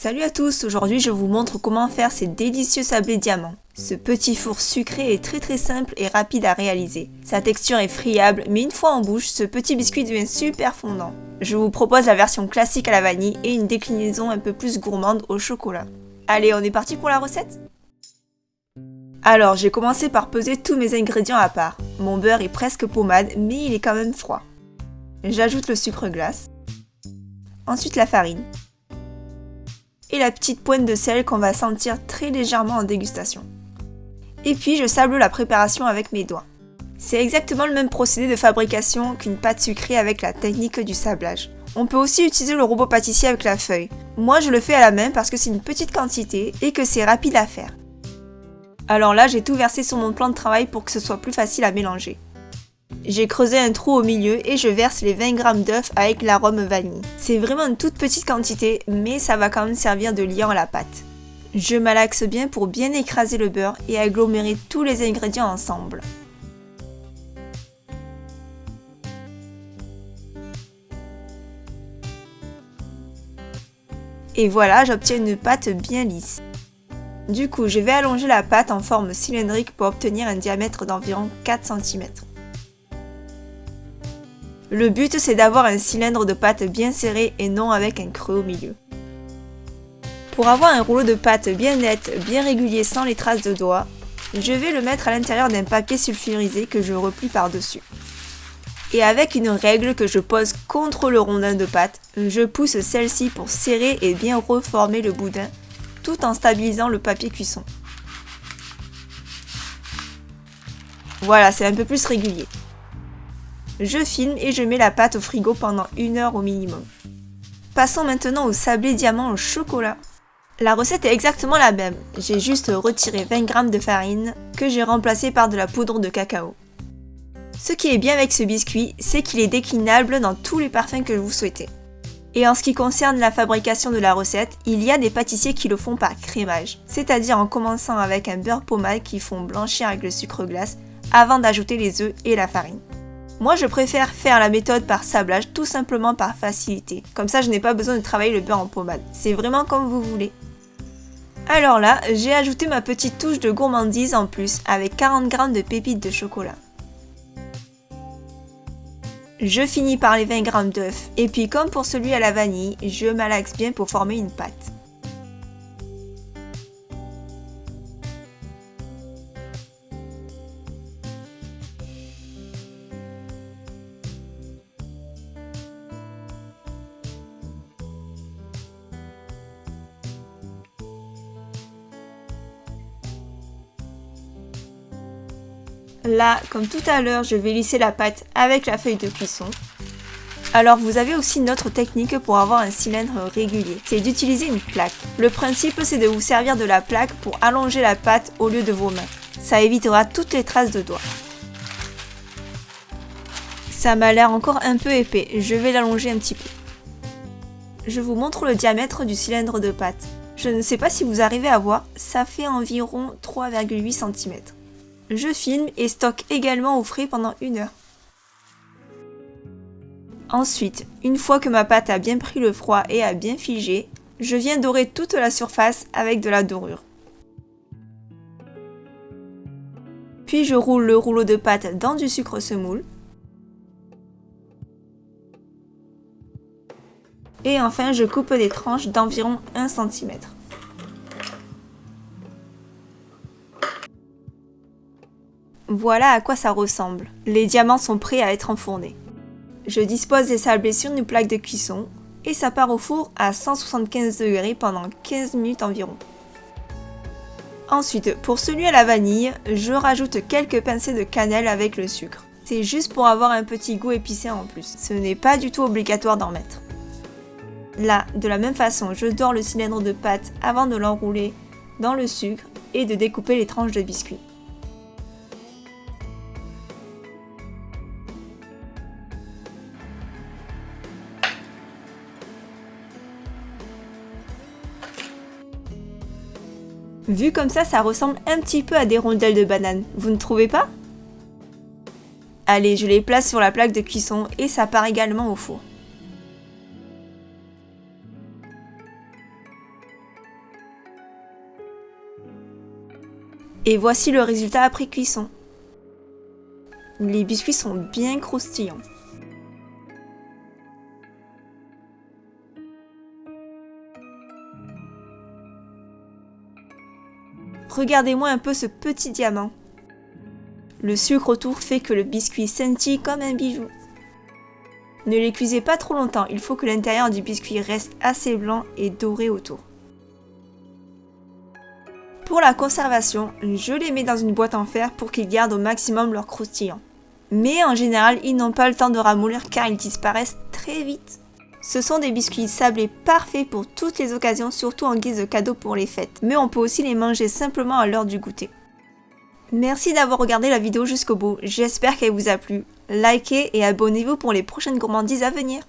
Salut à tous, aujourd'hui je vous montre comment faire ces délicieux sablés diamants. Ce petit four sucré est très simple et rapide à réaliser. Sa texture est friable, mais une fois en bouche, ce petit biscuit devient super fondant. Je vous propose la version classique à la vanille et une déclinaison un peu plus gourmande au chocolat. Allez, on est parti pour la recette ? Alors, j'ai commencé par peser tous mes ingrédients à part. Mon beurre est presque pommade, mais il est quand même froid. J'ajoute le sucre glace, ensuite la farine, et la petite pointe de sel qu'on va sentir très légèrement en dégustation. Et puis je sable la préparation avec mes doigts. C'est exactement le même procédé de fabrication qu'une pâte sucrée avec la technique du sablage. On peut aussi utiliser le robot pâtissier avec la feuille. Moi je le fais à la main parce que c'est une petite quantité et que c'est rapide à faire. Alors là j'ai tout versé sur mon plan de travail pour que ce soit plus facile à mélanger. J'ai creusé un trou au milieu et je verse les 20 g d'œufs avec l'arôme vanille. C'est vraiment une toute petite quantité, mais ça va quand même servir de liant à la pâte. Je malaxe bien pour bien écraser le beurre et agglomérer tous les ingrédients ensemble. Et voilà, j'obtiens une pâte bien lisse. Du coup, je vais allonger la pâte en forme cylindrique pour obtenir un diamètre d'environ 4 cm. Le but, c'est d'avoir un cylindre de pâte bien serré et non avec un creux au milieu. Pour avoir un rouleau de pâte bien net, bien régulier sans les traces de doigts, je vais le mettre à l'intérieur d'un papier sulfurisé que je replie par-dessus. Et avec une règle que je pose contre le rondin de pâte, je pousse celle-ci pour serrer et bien reformer le boudin, tout en stabilisant le papier cuisson. Voilà, c'est un peu plus régulier. Je filme et je mets la pâte au frigo pendant 1 heure au minimum. Passons maintenant au sablé diamant au chocolat. La recette est exactement la même, j'ai juste retiré 20 g de farine que j'ai remplacé par de la poudre de cacao. Ce qui est bien avec ce biscuit, c'est qu'il est déclinable dans tous les parfums que vous souhaitez. Et en ce qui concerne la fabrication de la recette, il y a des pâtissiers qui le font par crémage, c'est-à-dire en commençant avec un beurre pommade qu'ils font blanchir avec le sucre glace avant d'ajouter les œufs et la farine. Moi je préfère faire la méthode par sablage tout simplement par facilité, comme ça je n'ai pas besoin de travailler le beurre en pommade, c'est vraiment comme vous voulez. Alors là, j'ai ajouté ma petite touche de gourmandise en plus avec 40 g de pépites de chocolat. Je finis par les 20 g d'œufs et puis comme pour celui à la vanille, je malaxe bien pour former une pâte. Là, comme tout à l'heure, je vais lisser la pâte avec la feuille de cuisson. Alors vous avez aussi une autre technique pour avoir un cylindre régulier, c'est d'utiliser une plaque. Le principe c'est de vous servir de la plaque pour allonger la pâte au lieu de vos mains. Ça évitera toutes les traces de doigts. Ça m'a l'air encore un peu épais, je vais l'allonger un petit peu. Je vous montre le diamètre du cylindre de pâte. Je ne sais pas si vous arrivez à voir, ça fait environ 3,8 cm. Je filme et stocke également au frais pendant 1 heure. Ensuite, une fois que ma pâte a bien pris le froid et a bien figé, je viens dorer toute la surface avec de la dorure. Puis je roule le rouleau de pâte dans du sucre semoule. Et enfin, je coupe des tranches d'environ 1 cm. Voilà à quoi ça ressemble. Les diamants sont prêts à être enfournés. Je dispose des sablés sur une plaque de cuisson et ça part au four à 175 degrés pendant 15 minutes environ. Ensuite, pour celui à la vanille, je rajoute quelques pincées de cannelle avec le sucre. C'est juste pour avoir un petit goût épicé en plus. Ce n'est pas du tout obligatoire d'en mettre. Là, de la même façon, je dore le cylindre de pâte avant de l'enrouler dans le sucre et de découper les tranches de biscuit. Vu comme ça ressemble un petit peu à des rondelles de banane, vous ne trouvez pas ? Allez, je les place sur la plaque de cuisson et ça part également au four. Et voici le résultat après cuisson. Les biscuits sont bien croustillants. Regardez-moi un peu ce petit diamant. Le sucre autour fait que le biscuit scintille comme un bijou. Ne les cuisez pas trop longtemps, il faut que l'intérieur du biscuit reste assez blanc et doré autour. Pour la conservation, je les mets dans une boîte en fer pour qu'ils gardent au maximum leur croustillant. Mais en général, ils n'ont pas le temps de ramollir car ils disparaissent très vite. Ce sont des biscuits sablés parfaits pour toutes les occasions, surtout en guise de cadeau pour les fêtes. Mais on peut aussi les manger simplement à l'heure du goûter. Merci d'avoir regardé la vidéo jusqu'au bout, j'espère qu'elle vous a plu. Likez et abonnez-vous pour les prochaines gourmandises à venir.